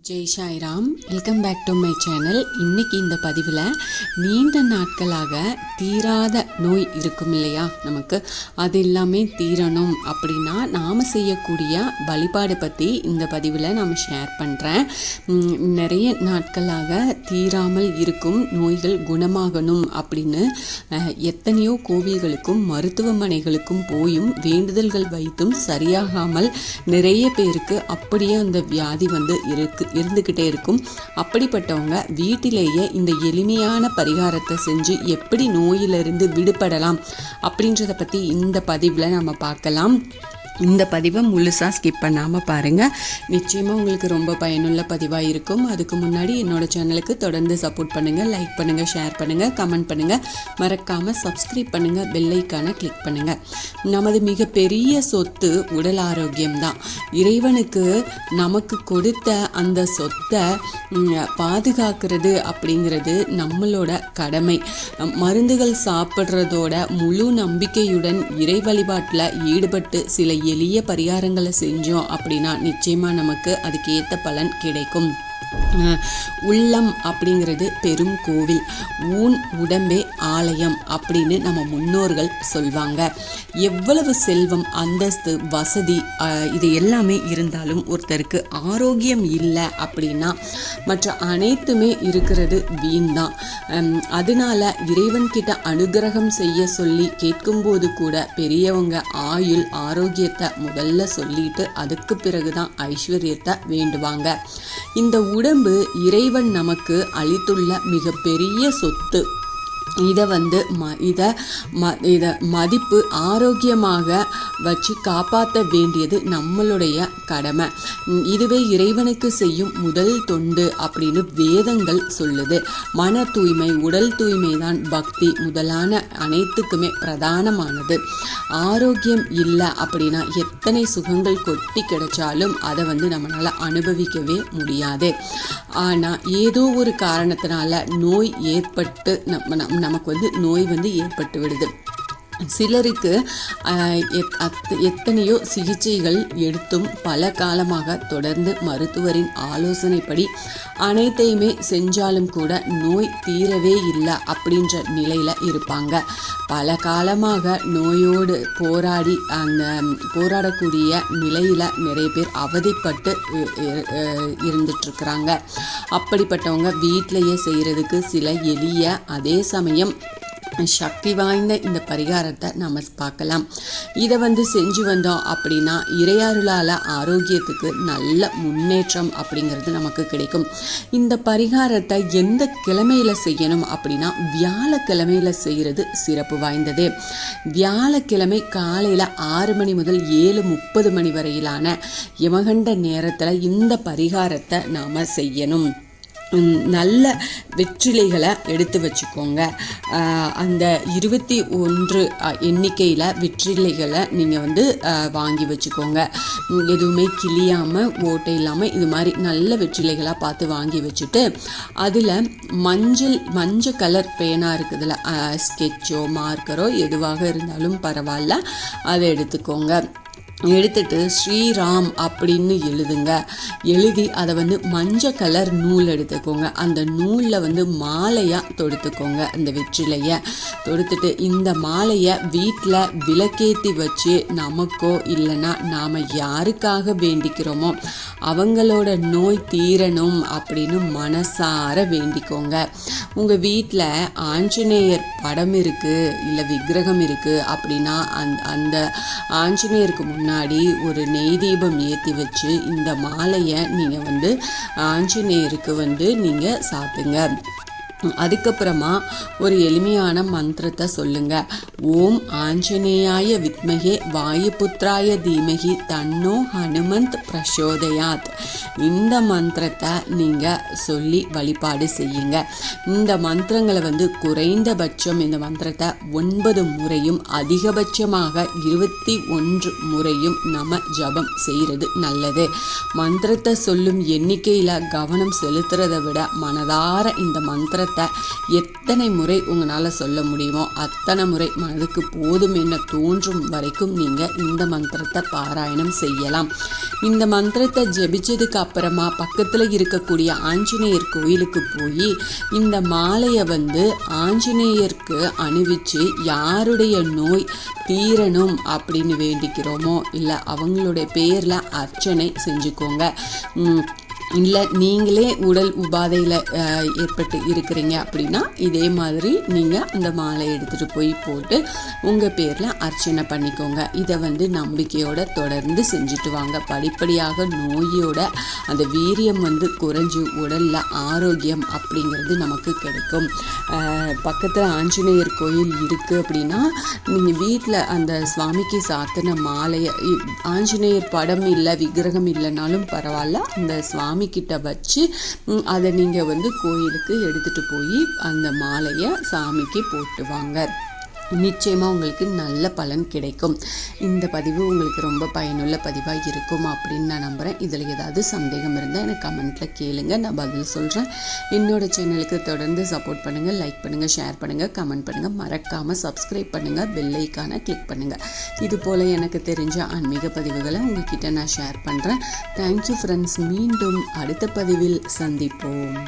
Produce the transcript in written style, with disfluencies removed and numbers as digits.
Jai Sairam, welcome back to my channel. இன்றைக்கி இந்த பதிவில் நீண்ட நாட்களாக தீராத நோய் இருக்கும் இல்லையா, நமக்கு அது எல்லாமே தீரணும் அப்படின்னா நாம் செய்யக்கூடிய வழிபாடு பற்றி இந்த பதிவில் நாம் ஷேர் பண்ணுறேன். நிறைய நாட்களாக தீராமல் இருக்கும் நோய்கள் குணமாகணும் அப்படின்னு எத்தனையோ கோவில்களுக்கும் மருத்துவமனைகளுக்கும் போயும் வேண்டுதல்கள் வைத்தும் சரியாகாமல் நிறைய பேருக்கு அப்படியே அந்த வியாதி இருந்துக்கிட்டே இருக்கும். அப்படிப்பட்டவங்க வீட்டிலேயே இந்த எளிமையான பரிகாரத்தை செஞ்சு எப்படி நோயிலிருந்து விடுபடலாம் அப்படின்றத பற்றி இந்த பதிவில் நம்ம பார்க்கலாம். இந்த பதிவை முழுசாக ஸ்கிப் பண்ணாமல் பாருங்கள். நிச்சயமாக உங்களுக்கு ரொம்ப பயனுள்ள பதிவாக இருக்கும். அதுக்கு முன்னாடி என்னோடய சேனலுக்கு தொடர்ந்து சப்போர்ட் பண்ணுங்கள், லைக் பண்ணுங்கள், ஷேர் பண்ணுங்கள், கமெண்ட் பண்ணுங்கள், மறக்காமல் சப்ஸ்கிரைப் பண்ணுங்கள், பெல் ஐக்கானை கிளிக் பண்ணுங்கள். நமது மிகப்பெரிய சொத்து உடல் ஆரோக்கியம்தான். இறைவனுக்கு நமக்கு கொடுத்த அந்த சொத்தை பாதுகாக்கிறது அப்படிங்கிறது நம்மளோட கடமை. மருந்துகள் சாப்பிட்றதோட முழு நம்பிக்கையுடன் இறை வழிபாட்டில் ஈடுபட்டு சில எளிய பரிகாரங்களை செஞ்சோம் அப்படின்னா நிச்சயமாக நமக்கு அதுக்கு ஏற்ற பலன் கிடைக்கும். உள்ளம் அப்படிங்கிறது பெரும் கோவில், ஊன் உடம்பே ஆலயம் அப்படின்னு நம்ம முன்னோர்கள் சொல்வாங்க. எவ்வளவு செல்வம், அந்தஸ்து, வசதி இது எல்லாமே இருந்தாலும் ஒருத்தருக்கு ஆரோக்கியம் இல்லை அப்படின்னா மற்ற அனைத்துமே இருக்கிறது வீண் தான். அதனால இறைவன்கிட்ட அனுகிரகம் செய்ய சொல்லி கேட்கும்போது கூட பெரியவங்க ஆயுள் ஆரோக்கியத்தை முதல்ல சொல்லிட்டு அதுக்கு பிறகுதான் ஐஸ்வர்யத்தை வேண்டுவாங்க. இந்த உடம்பு இறைவன் நமக்கு அளித்துள்ள மிகப்பெரிய சொத்து. இதை மதிப்பு ஆரோக்கியமாக வச்சு காப்பாற்ற வேண்டியது நம்மளுடைய கடமை. இதுவே இறைவனுக்கு செய்யும் முதல் தொண்டு அப்படின்னு வேதங்கள் சொல்லுது. மன தூய்மை, உடல் தூய்மை தான் பக்தி முதலான அனைத்துக்குமே பிரதானமானது. ஆரோக்கியம் இல்லை அப்படின்னா எத்தனை சுகங்கள் கொட்டி கிடைச்சாலும் அதை நம்மளால் அனுபவிக்கவே முடியாது. ஆனால் ஏதோ ஒரு காரணத்தினால நோய் ஏற்பட்டு நமக்கு நோய் ஏற்பட்டு விடுது. சிலருக்கு எத்தனையோ சிகிச்சைகள் எடுத்தும் பல காலமாக தொடர்ந்து மருத்துவரின் ஆலோசனைப்படி அனைத்தையுமே செஞ்சாலும் கூட நோய் தீரவே இல்லை அப்படின்ற நிலையில் இருப்பாங்க. பல காலமாக நோயோடு போராடக்கூடிய நிலையில் நிறைய பேர் அவதிப்பட்டு இருந்துட்டுருக்குறாங்க. அப்படிப்பட்டவங்க வீட்டிலையே செய்கிறதுக்கு சில எளிய அதே சமயம் சக்தி வாய்ந்த இந்த பரிகாரத்தை நம்ம பார்க்கலாம். இதை செஞ்சு வந்தோம் அப்படின்னா இறையாருளால் ஆரோக்கியத்துக்கு நல்ல முன்னேற்றம் அப்படிங்கிறது நமக்கு கிடைக்கும். இந்த பரிகாரத்தை எந்த கிழமையில் செய்யணும் அப்படின்னா வியாழக்கிழமையில் செய்கிறது சிறப்பு வாய்ந்தது. வியாழக்கிழமை காலையில் 6 மணி முதல் 7:30 மணி வரையிலான யமகண்ட நேரத்தில் இந்த பரிகாரத்தை நாம் செய்யணும். நல்ல வெற்றிலைகளை எடுத்து வச்சுக்கோங்க. அந்த 21 எண்ணிக்கையில் வெற்றிலைகளை நீங்கள் வாங்கி வச்சுக்கோங்க. எதுவுமே கிளியாமல் ஓட்டை இல்லாமல் இது மாதிரி நல்ல வெற்றிலைகளாக பார்த்து வாங்கி வச்சுட்டு அதில் மஞ்சள் கலர் பேனா இருக்குதுல்ல, ஸ்கெட்சோ மார்க்கரோ எதுவாக இருந்தாலும் பரவாயில்ல, அதை எடுத்துக்கோங்க. எடுத்துட்டு ஸ்ரீராம் அப்படின்னு எழுதுங்க. எழுதி அதை மஞ்சள் கலர் நூல் எடுத்துக்கோங்க. அந்த நூலில் மாலையாக தொடுத்துக்கோங்க. அந்த வெற்றிலையை தொடுத்துட்டு இந்த மாலையை வீட்டில் விளக்கேற்றி வச்சு நமக்கோ இல்லைன்னா நாம் யாருக்காக வேண்டிக்கிறோமோ அவங்களோட நோய் தீரணும் அப்படின்னு மனசார வேண்டிக்கோங்க. உங்கள் வீட்டில் ஆஞ்சநேயர் படம் இருக்குது இல்லை விக்கிரகம் இருக்குது அப்படின்னா அந்த ஆஞ்சநேயருக்கு முன்னாடி ஒரு நெய் தீபம் ஏற்றி வச்சு இந்த மாலையை நீங்கள் ஆஞ்சநேயருக்கு நீங்கள் சாத்துங்க. அதுக்கப்புறமா ஒரு எளிமையான மந்திரத்தை சொல்லுங்க. ஓம் ஆஞ்சநேயாய வித்மகே வாயுபுத்ராய தீமகி தன்னோ ஹனுமந்த் பிரசோதயாத். இந்த மந்திரத்தை நீங்கள் சொல்லி வழிபாடு செய்யுங்க. இந்த மந்திரங்களை குறைந்தபட்சம் இந்த மந்திரத்தை 9 முறையும் அதிகபட்சமாக 21 முறையும் நம்ம ஜபம் செய்கிறது நல்லது. மந்திரத்தை சொல்லும் எண்ணிக்கையில் கவனம் செலுத்துறதை விட மனதார இந்த மந்திரத்தை மந்திரத்தை எத்தனை முறை உங்களால் சொல்ல முடியுமோ அத்தனை முறை மனதுக்கு போதும் என்ன தோன்றும் வரைக்கும் நீங்கள் இந்த மந்திரத்தை பாராயணம் செய்யலாம். இந்த மந்திரத்தை ஜெபிச்சதுக்கு அப்புறமா பக்கத்தில் இருக்கக்கூடிய ஆஞ்சநேயர் கோயிலுக்கு போய் இந்த மாலையை ஆஞ்சநேயருக்கு அணிவிச்சு யாருடைய நோய் தீரணும் அப்படின்னு வேண்டிக்கிறோமோ இல்லை அவங்களுடைய பேரில் அர்ச்சனை செஞ்சுக்கோங்க. இல்லை நீங்களே உடல் உபாதையில் ஏற்பட்டு இருக்கிறீங்க அப்படின்னா இதே மாதிரி நீங்கள் அந்த மாலை எடுத்துகிட்டு போய் போட்டு உங்கள் பேரில் அர்ச்சனை பண்ணிக்கோங்க. இதை நம்பிக்கையோட தொடர்ந்து செஞ்சுட்டு வாங்க. படிப்படியாக நோயோட அந்த வீரியம் குறைஞ்சி உடலில் ஆரோக்கியம் அப்படிங்கிறது நமக்கு கிடைக்கும். பக்கத்தில் ஆஞ்சநேயர் கோயில் இருக்குது அப்படின்னா நீங்கள் வீட்டில் அந்த சுவாமிக்கு சாத்தின மாலையை ஆஞ்சநேயர் படம் இல்லை விக்கிரகம் இல்லைனாலும் பரவாயில்ல அந்த சுவாமி கிட்ட வச்சு அதை நீங்கள் கோயிலுக்கு எடுத்துகிட்டு போய் அந்த மாலையை சாமிக்கு போட்டுவாங்க. நிச்சயமாக உங்களுக்கு நல்ல பலன் கிடைக்கும். இந்த பதிவு உங்களுக்கு ரொம்ப பயனுள்ள பதிவாக இருக்கும் அப்படின்னு நான் நம்புகிறேன். இதில் ஏதாவது சந்தேகம் இருந்தால் எனக்கு கமெண்ட்டில் கேளுங்க, நான் பதில் சொல்கிறேன். என்னோடய சேனலுக்கு தொடர்ந்து சப்போர்ட் பண்ணுங்கள், லைக் பண்ணுங்கள், ஷேர் பண்ணுங்கள், கமெண்ட் பண்ணுங்கள், மறக்காமல் சப்ஸ்கிரைப் பண்ணுங்கள், பெல் ஐக்கானை கிளிக் பண்ணுங்கள். இது போல் எனக்கு தெரிஞ்ச ஆன்மீக பதிவுகளை உங்ககிட்ட நான் ஷேர் பண்ணுறேன். Thank you friends. மீண்டும் அடுத்த பதிவில் சந்திப்போம்.